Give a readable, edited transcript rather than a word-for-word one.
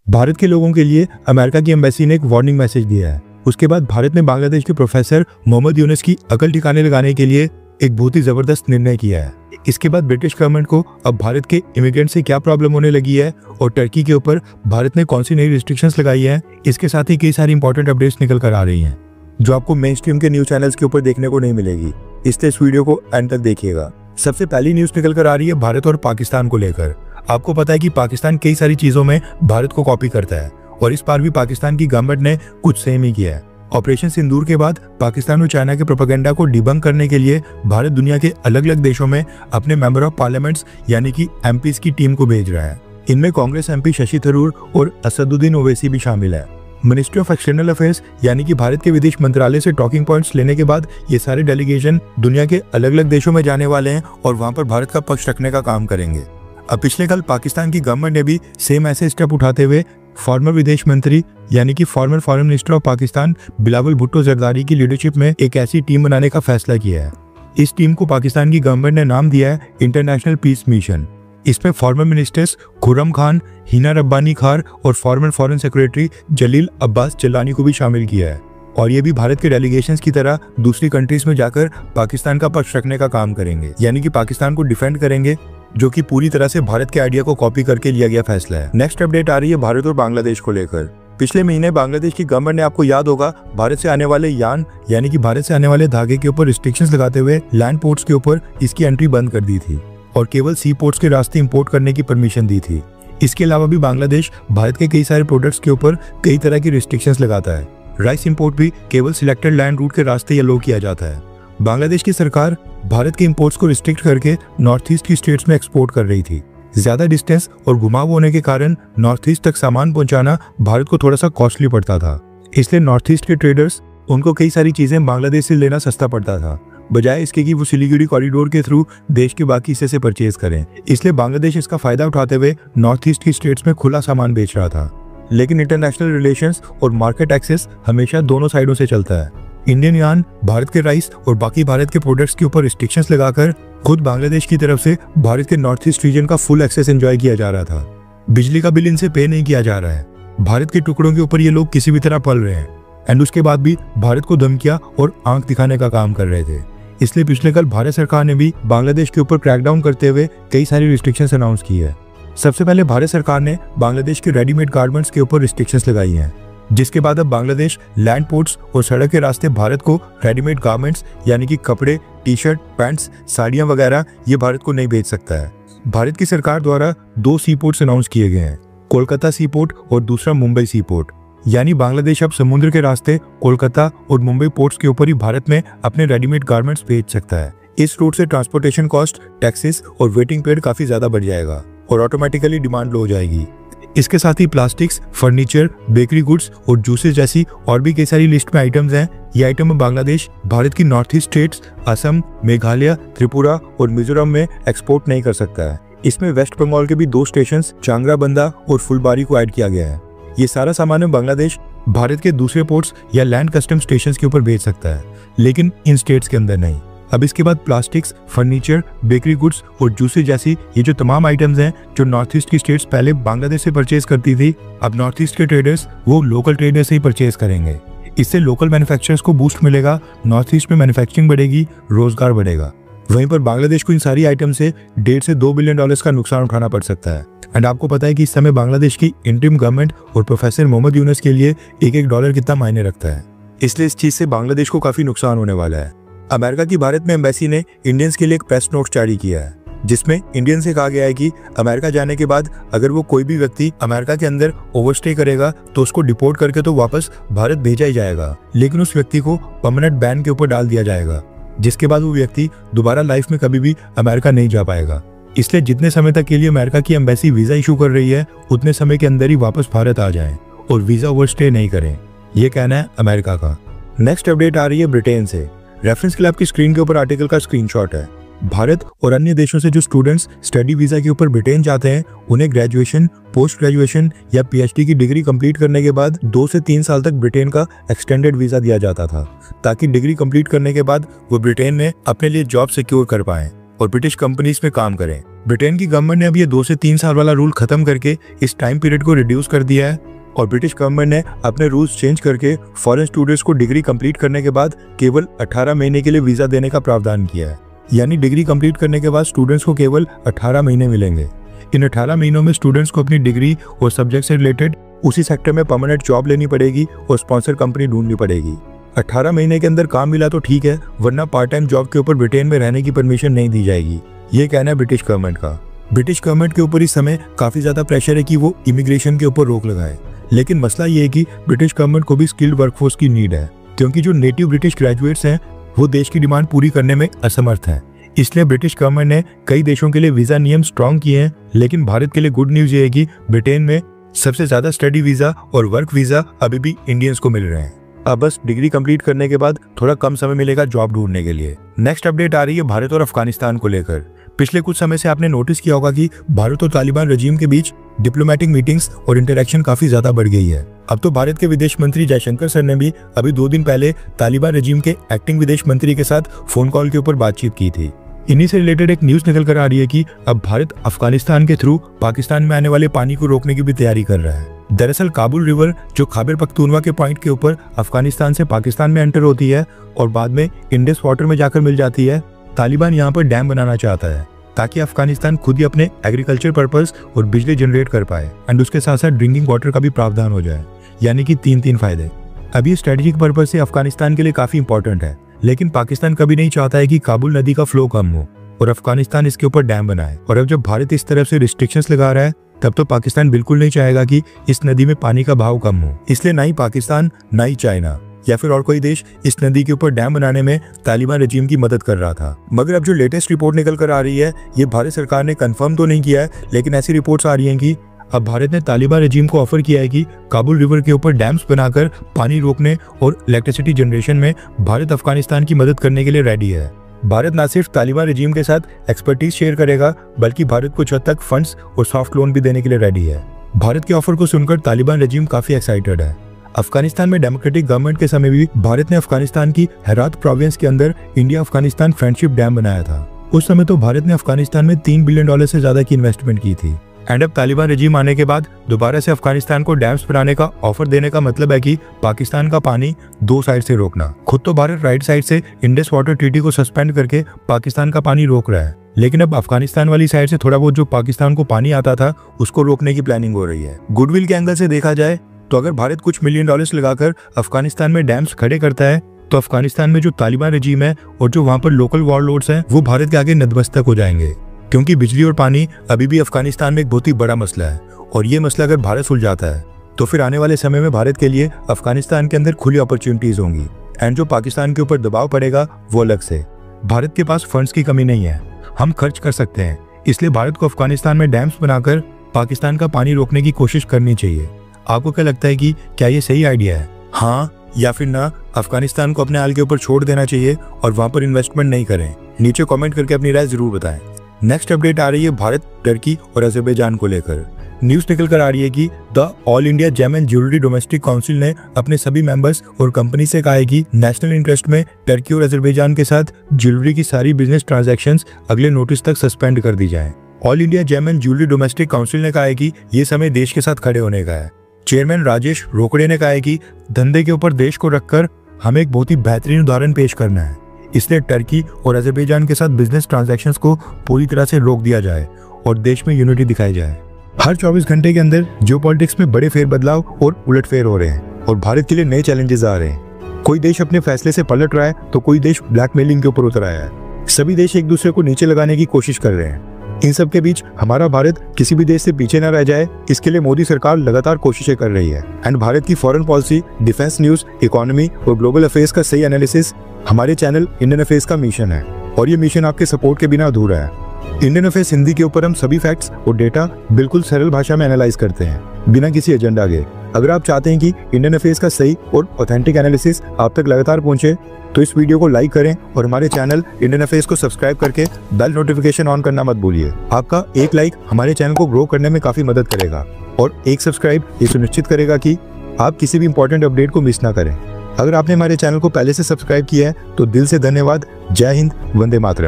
भारत के लोगों के लिए अमेरिका की एम्बेसी ने एक वार्निंग मैसेज दिया है। उसके बाद भारत ने बांग्लादेश के प्रोफेसर मोहम्मद यूनुस की अकल ठिकाने लगाने के लिए एक बहुत ही जबरदस्त निर्णय किया है। इसके बाद ब्रिटिश गवर्नमेंट को अब भारत के इमिग्रेंट से क्या प्रॉब्लम होने लगी है और टर्की के ऊपर भारत ने कौन सी नई रिस्ट्रिक्शंस लगाई है, इसके साथ ही कई सारी इंपॉर्टेंट अपडेट्स निकल कर आ रही हैं जो आपको मेन स्ट्रीम के न्यूज चैनल्स के ऊपर देखने को नहीं मिलेगी। इसलिए इस वीडियो को एंड तक देखिएगा। सबसे पहली न्यूज निकल कर आ रही है भारत और पाकिस्तान को लेकर। आपको पता है कि पाकिस्तान कई सारी चीजों में भारत को कॉपी करता है और इस बार भी पाकिस्तान की गवर्नमेंट ने कुछ सेम ही किया है। ऑपरेशन सिंदूर के बाद पाकिस्तान और चाइना के प्रोपेगेंडा को डिबंक करने के लिए भारत दुनिया के अलग अलग देशों में अपने मेंबर ऑफ पार्लियामेंट्स यानी कि एमपीज की टीम को भेज रहा है। इनमें कांग्रेस एमपी शशि थरूर और असदुद्दीन ओवैसी भी शामिल है। मिनिस्ट्री ऑफ एक्सटर्नल अफेयर्स यानी कि भारत के विदेश मंत्रालय से टॉकिंग पॉइंट्स लेने के बाद ये सारे डेलीगेशन दुनिया के अलग अलग देशों में जाने वाले हैं और वहां पर भारत का पक्ष रखने का काम करेंगे। अब पिछले कल पाकिस्तान की गवर्नमेंट ने भी सेम ऐसे स्टेप उठाते हुए फॉर्मर विदेश मंत्री यानी कि farmer foreign minister of Pakistan Bilawal Bhutto Zardari की लीडरशिप में एक ऐसी टीम बनाने का फैसला किया है। इस टीम को पाकिस्तान की गवर्नमेंट ने नाम दिया है इंटरनेशनल पीस मिशन। इसमें फॉर्मर मिनिस्टर्स खुर्रम खान, हिना रब्बानी खार और फॉर्मर फॉरेन सेक्रेटरी जलील अब्बास जलानी को भी शामिल किया है और ये भी भारत के डेलीगेशंस की तरह दूसरी कंट्रीज में जाकर पाकिस्तान का पक्ष रखने का काम करेंगे, यानी कि पाकिस्तान को डिफेंड करेंगे, जो कि पूरी तरह से भारत के आइडिया को कॉपी करके लिया गया फैसला है। नेक्स्ट अपडेट आ रही है भारत और बांग्लादेश को लेकर। पिछले महीने बांग्लादेश की गवर्नमेंट ने, आपको याद होगा, भारत से आने वाले यान यानी कि भारत से आने वाले धागे के ऊपर रिस्ट्रिक्शंस लगाते हुए लैंड पोर्ट्स के ऊपर इसकी एंट्री बंद कर दी थी और केवल सी पोर्ट्स के रास्ते इंपोर्ट करने की परमिशन दी थी। इसके अलावा भी बांग्लादेश भारत के कई सारे प्रोडक्ट्स के ऊपर कई तरह की रिस्ट्रिक्शंस लगाता है। राइस इंपोर्ट भी केवल सिलेक्टेड लैंड रूट के रास्ते अलो किया जाता है। बांग्लादेश की सरकार भारत के इंपोर्ट्स को रिस्ट्रिक्ट करके नॉर्थ ईस्ट की स्टेट्स में एक्सपोर्ट कर रही थी। ज्यादा डिस्टेंस और घुमाव होने के कारण नॉर्थ ईस्ट तक सामान पहुंचाना भारत को थोड़ा सा कॉस्टली पड़ता था। इसलिए नॉर्थ ईस्ट के ट्रेडर्स, उनको कई सारी चीजें बांग्लादेश से लेना सस्ता पड़ता था, बजाय इसके कि वो सिलीगुड़ी कॉरिडोर के थ्रू देश के बाकी हिस्से से परचेज करें। इसलिए बांग्लादेश इसका फायदा उठाते हुए नॉर्थ ईस्ट की स्टेट्स में खुला सामान बेच रहा था। लेकिन इंटरनेशनल रिलेशंस और मार्केट एक्सेस हमेशा दोनों साइडों से चलता है। इंडियन यान भारत के राइस और बाकी भारत के प्रोडक्ट्स के ऊपर रिस्ट्रिक्शंस लगाकर खुद बांग्लादेश की तरफ से भारत के नॉर्थ ईस्ट रीजन का फुल एक्सेस एंजॉय किया जा रहा था। बिजली का बिल इनसे पे नहीं किया जा रहा है। भारत के टुकड़ों के ऊपर ये लोग किसी भी तरह पल रहे हैं एंड उसके बाद भी भारत को धमकियां और आंख दिखाने का काम कर रहे थे। इसलिए पिछले कल भारत सरकार ने भी बांग्लादेश के ऊपर क्रैकडाउन करते हुए कई सारी रिस्ट्रिक्शंस अनाउंस की है। सबसे पहले भारत सरकार ने बांग्लादेश के रेडीमेड गारमेंट्स के ऊपर रिस्ट्रिक्शंस लगाई हैं, जिसके बाद अब बांग्लादेश लैंड पोर्ट्स और सड़क के रास्ते भारत को रेडीमेड गारमेंट्स यानी कि कपड़े, टी शर्ट, पैंट्स, साड़ियां वगैरह ये भारत को नहीं बेच सकता है। भारत की सरकार द्वारा 2 सी पोर्ट्स अनाउंस किए गए हैं, कोलकाता सी पोर्ट और दूसरा मुंबई सी पोर्ट। यानी बांग्लादेश अब समुद्र के रास्ते कोलकाता और मुंबई पोर्ट्स के ऊपर ही भारत में अपने रेडीमेड गारमेंट्स बेच सकता है। इस रूट से ट्रांसपोर्टेशन कॉस्ट, टैक्सेस और वेटिंग पीरियड काफी ज्यादा बढ़ जाएगा और ऑटोमेटिकली डिमांड लो हो जाएगी। इसके साथ ही प्लास्टिक्स, फर्नीचर, बेकरी गुड्स और जूसेस जैसी और भी कई सारी लिस्ट में आइटम्स हैं। ये आइटम बांग्लादेश भारत की north east states Assam, Meghalaya, Tripura और मिजोरम में एक्सपोर्ट नहीं कर सकता है। इसमें वेस्ट बंगाल के भी 2 स्टेशन चांगराबंदा और फुलबारी को ऐड किया गया है। ये सारा सामान बांग्लादेश भारत के दूसरे पोर्ट्स या लैंड कस्टम स्टेशन के ऊपर भेज सकता है, लेकिन इन स्टेट्स के अंदर नहीं। अब इसके बाद प्लास्टिक्स, फर्नीचर, बेकरी गुड्स और जूसेस जैसी ये जो तमाम आइटम्स हैं जो नॉर्थ ईस्ट की स्टेट्स पहले बांग्लादेश से परचेज करती थी, अब नॉर्थ ईस्ट के ट्रेडर्स वो लोकल ट्रेडर्स से ही परचेज करेंगे। इससे लोकल मैन्युफैक्चरर्स को बूस्ट मिलेगा, नॉर्थ ईस्ट में मैन्युफैक्चरिंग बढ़ेगी, रोजगार बढ़ेगा। वहीं पर बांग्लादेश को इन सारी आइटम से $1.5 से $2 बिलियन का नुकसान उठाना पड़ सकता है। एंड आपको पता है कि इस समय बांग्लादेश की इंटरिम गवर्नमेंट और प्रोफेसर मोहम्मद यूनुस के लिए एक डॉलर कितना मायने रखता है। इसलिए इस चीज से बांग्लादेश को काफी नुकसान होने वाला है। अमेरिका की भारत में एम्बेसी ने इंडियंस के लिए एक प्रेस नोट जारी किया है, जिसमें इंडियन से कहा गया है कि अमेरिका जाने के बाद अगर वो कोई भी व्यक्ति अमेरिका के अंदर ओवरस्टे करेगा तो उसको डिपोर्ट करके तो वापस भारत भेजा ही जाएगा, लेकिन उस व्यक्ति को परमानेंट बैन के ऊपर डाल दिया जाएगा, जिसके बाद वो व्यक्ति दोबारा लाइफ में कभी भी अमेरिका नहीं जा पाएगा। इसलिए जितने समय तक के लिए अमेरिका की एम्बेसी वीजा इशू कर रही है उतने समय के अंदर ही वापस भारत आ जाएं और वीजा ओवरस्टे नहीं करें, ये कहना है अमेरिका का। नेक्स्ट अपडेट आ रही है ब्रिटेन से। रेफरेंस के लिए आपकी स्क्रीन के ऊपर आर्टिकल का स्क्रीनशॉट है। भारत और अन्य देशों से जो स्टूडेंट्स स्टडी वीजा के ऊपर ब्रिटेन जाते हैं, उन्हें ग्रेजुएशन, पोस्ट ग्रेजुएशन या पीएचडी की डिग्री कंप्लीट करने के बाद 2 से 3 साल तक ब्रिटेन का एक्सटेंडेड वीजा दिया जाता था, ताकि डिग्री कंप्लीट करने के बाद वो ब्रिटेन में अपने लिए जॉब सिक्योर कर पाएं और ब्रिटिश कंपनीज में काम करें। ब्रिटेन की गवर्नमेंट ने अब ये 2 से 3 साल वाला रूल खत्म करके इस टाइम पीरियड को रिड्यूस कर दिया है और ब्रिटिश गवर्नमेंट ने अपने रूल्स चेंज करके फॉरेन स्टूडेंट्स को डिग्री कंप्लीट करने के बाद केवल 18 महीने के लिए वीजा देने का प्रावधान किया है। यानी डिग्री कंप्लीट करने के बाद स्टूडेंट्स को केवल 18 महीने मिलेंगे। इन 18 महीनों में स्टूडेंट्स को अपनी डिग्री और सब्जेक्ट से रिलेटेड उसी सेक्टर में परमानेंट जॉब लेनी पड़ेगी और स्पॉन्सर कंपनी ढूंढनी पड़ेगी। 18 महीने के अंदर काम मिला तो ठीक है, वरना पार्ट टाइम जॉब के ऊपर ब्रिटेन में रहने की परमिशन नहीं दी जाएगी। ये कहना है ब्रिटिश गवर्नमेंट का। ब्रिटिश गवर्नमेंट के ऊपर इस समय काफी ज्यादा प्रेशर है कि वो इमिग्रेशन के ऊपर रोक लगाए, लेकिन मसला ये है कि ब्रिटिश गवर्नमेंट को भी स्किल्ड वर्कफोर्स की नीड है, क्योंकि जो नेटिव ब्रिटिश ग्रेजुएट्स हैं वो देश की डिमांड पूरी करने में असमर्थ हैं। इसलिए ब्रिटिश गवर्नमेंट ने कई देशों के लिए वीजा नियम स्ट्रॉन्ग किए हैं, लेकिन भारत के लिए गुड न्यूज ये है कि ब्रिटेन में सबसे ज्यादा स्टडी वीजा और वर्क वीजा अभी भी इंडियंस को मिल रहे हैं। अब बस डिग्री कंप्लीट करने के बाद थोड़ा कम समय मिलेगा जॉब ढूंढने के लिए। नेक्स्ट अपडेट आ रही है भारत और अफगानिस्तान को लेकर। पिछले कुछ समय से आपने नोटिस किया होगा कि भारत और तालिबान रजीम के बीच डिप्लोमेटिक मीटिंग्स और इंटरेक्शन काफी ज्यादा बढ़ गई है। अब तो भारत के विदेश मंत्री जयशंकर सर ने भी अभी 2 दिन पहले तालिबान रजीम के एक्टिंग विदेश मंत्री के साथ फोन कॉल के ऊपर बातचीत की थी। इन्हीं से रिलेटेड एक न्यूज निकल कर आ रही है कि अब भारत अफगानिस्तान के थ्रू पाकिस्तान में आने वाले पानी को रोकने की भी तैयारी कर रहा है। दरअसल काबुल रिवर जो खैबर पख्तूनवा के पॉइंट के ऊपर अफगानिस्तान से पाकिस्तान में एंटर होती है और बाद में इंडस वाटर में जाकर मिल जाती है, तालिबान यहाँ पर डैम बनाना चाहता है ताकि अफगानिस्तान खुद ही अपने एग्रीकल्चर पर्पस और बिजली जनरेट कर पाए एंड उसके साथ साथ ड्रिंकिंग वाटर का भी प्रावधान हो जाए, यानी कि 3 फायदे। अब ये स्ट्रेटेजिक पर्पस से अफगानिस्तान के लिए काफी इंपॉर्टेंट है, लेकिन पाकिस्तान कभी नहीं चाहता है कि काबुल नदी का फ्लो कम हो और अफगानिस्तान इसके ऊपर डैम बनाए। और अब जब भारत इस तरफ से रिस्ट्रिक्शंस लगा रहा है, तब तो पाकिस्तान बिल्कुल नहीं चाहेगा कि इस नदी में पानी का बहाव कम हो। इसलिए ना ही पाकिस्तान, ना ही चाइना या फिर और कोई देश इस नदी के ऊपर डैम बनाने में तालिबान रजीम की मदद कर रहा था। मगर अब जो लेटेस्ट रिपोर्ट निकल कर आ रही है, ये भारत सरकार ने कंफर्म तो नहीं किया है, लेकिन ऐसी रिपोर्ट्स आ रही हैं कि अब भारत ने तालिबान रजीम को ऑफर किया है कि काबुल रिवर के ऊपर डैम्स बनाकर पानी रोकने और इलेक्ट्रिसिटी जनरेशन में भारत अफगानिस्तान की मदद करने के लिए रेडी है। भारत न सिर्फ तालिबान रजीम के साथ एक्सपर्टीज शेयर करेगा, बल्कि भारत कुछ हद तक फंड्स और सॉफ्ट लोन भी देने के लिए रेडी है। भारत के ऑफर को सुनकर तालिबान रजीम काफी एक्साइटेड है। अफगानिस्तान में डेमोक्रेटिक गवर्नमेंट के समय भी भारत ने अफगानिस्तान की हेरात प्रोविंस के अंदर इंडिया अफगानिस्तान फ्रेंडशिप डैम बनाया था। उस समय तो भारत ने अफगानिस्तान में $3 बिलियन से ज्यादा की इन्वेस्टमेंट की थी। एंड अब तालिबान रजीम आने के बाद दोबारा से अफगानिस्तान को डैम्स बनाने का ऑफर देने का मतलब है कि पाकिस्तान का पानी 2 साइड से रोकना। खुद तो भारत राइट साइड से इंडस वाटर ट्रीटी को सस्पेंड करके पाकिस्तान का पानी रोक रहा है, लेकिन अब अफगानिस्तान वाली साइड से थोड़ा बहुत जो पाकिस्तान को पानी आता था उसको रोकने की प्लानिंग हो रही है। गुडविल के एंगल से देखा जाए तो अगर भारत कुछ $1 मिलियन लगाकर अफगानिस्तान में डैम्स खड़े करता है, तो अफगानिस्तान में जो तालिबान रजीम है और जो वहाँ पर लोकल वॉरलॉर्ड्स हैं, वो भारत के आगे नतमस्तक हो जाएंगे, क्योंकि बिजली और पानी अभी भी अफगानिस्तान में एक बहुत ही बड़ा मसला है। और ये मसला अगर भारत सुलझाता है तो फिर आने वाले समय में भारत के लिए अफगानिस्तान के अंदर खुली अपॉर्चुनिटीज होंगी एंड जो पाकिस्तान के ऊपर दबाव पड़ेगा वो अलग से। भारत के पास फंड्स की कमी नहीं है, हम खर्च कर सकते हैं, इसलिए भारत को अफगानिस्तान में डैम्स बनाकर पाकिस्तान का पानी रोकने की कोशिश करनी चाहिए। आपको क्या लगता है कि क्या ये सही आइडिया है? हाँ या फिर ना, अफगानिस्तान को अपने हाल के ऊपर छोड़ देना चाहिए और वहां पर इन्वेस्टमेंट नहीं करें? नीचे कमेंट करके अपनी राय जरूर बताएं। नेक्स्ट अपडेट आ रही है भारत, टर्की और अजरबैजान को लेकर। न्यूज निकल कर आ रही है कि the all India gem and jewellery domestic council ने अपने सभी मेंबर्स और कंपनी से कहा है कि नेशनल इंटरेस्ट में टर्की और अजरबैजान के साथ ज्वेलरी की सारी बिजनेस ट्रांजैक्शंस अगले नोटिस तक सस्पेंड कर दी जाएं। All India gem and jewellery domestic council ने कहा है कि ये समय देश के साथ खड़े होने का है। चेयरमैन राजेश रोकड़े ने कहा है कि धंधे के ऊपर देश को रखकर हमें एक बहुत ही बेहतरीन उदाहरण पेश करना है, इसलिए टर्की और अजरबैजान के साथ बिजनेस ट्रांजैक्शंस को पूरी तरह से रोक दिया जाए और देश में यूनिटी दिखाई जाए। हर 24 घंटे के अंदर जियोपॉलिटिक्स में बड़े फेरबदलाव और उलटफेर हो रहे हैं और भारत के लिए नए चैलेंजेस आ रहे हैं। कोई देश अपने फैसले से पलट रहा है तो कोई देश ब्लैकमेलिंग के ऊपर उतर आया है। सभी देश एक दूसरे को नीचे लगाने की कोशिश कर रहे हैं। इन सब के बीच हमारा भारत किसी भी देश से पीछे न रह जाए, इसके लिए मोदी सरकार लगातार कोशिशें कर रही है। एंड भारत की foreign policy, defence news, economy और ग्लोबल अफेयर्स का सही एनालिसिस हमारे चैनल इंडियन अफेयर्स का मिशन है और ये मिशन आपके सपोर्ट के बिना अधूरा है। इंडियन अफेयर्स हिंदी के ऊपर हम सभी फैक्ट्स और डेटा बिल्कुल सरल भाषा में एनालाइज करते हैं, बिना किसी एजेंडा के। अगर आप चाहते हैं कि इंडियन अफेयर्स का सही और ऑथेंटिक एनालिसिस आप तक लगातार पहुंचे, तो इस वीडियो को लाइक करें और हमारे चैनल इंडियन अफेयर्स को सब्सक्राइब करके बेल नोटिफिकेशन ऑन करना मत भूलिए। आपका एक लाइक हमारे चैनल को ग्रो करने में काफी मदद करेगा और एक सब्सक्राइब ये सुनिश्चित करेगा कि आप किसी भी इंपॉर्टेंट अपडेट को मिस ना करें। अगर आपने हमारे चैनल को पहले से सब्सक्राइब किया है तो दिल से धन्यवाद। जय हिंद, वंदे मातरम।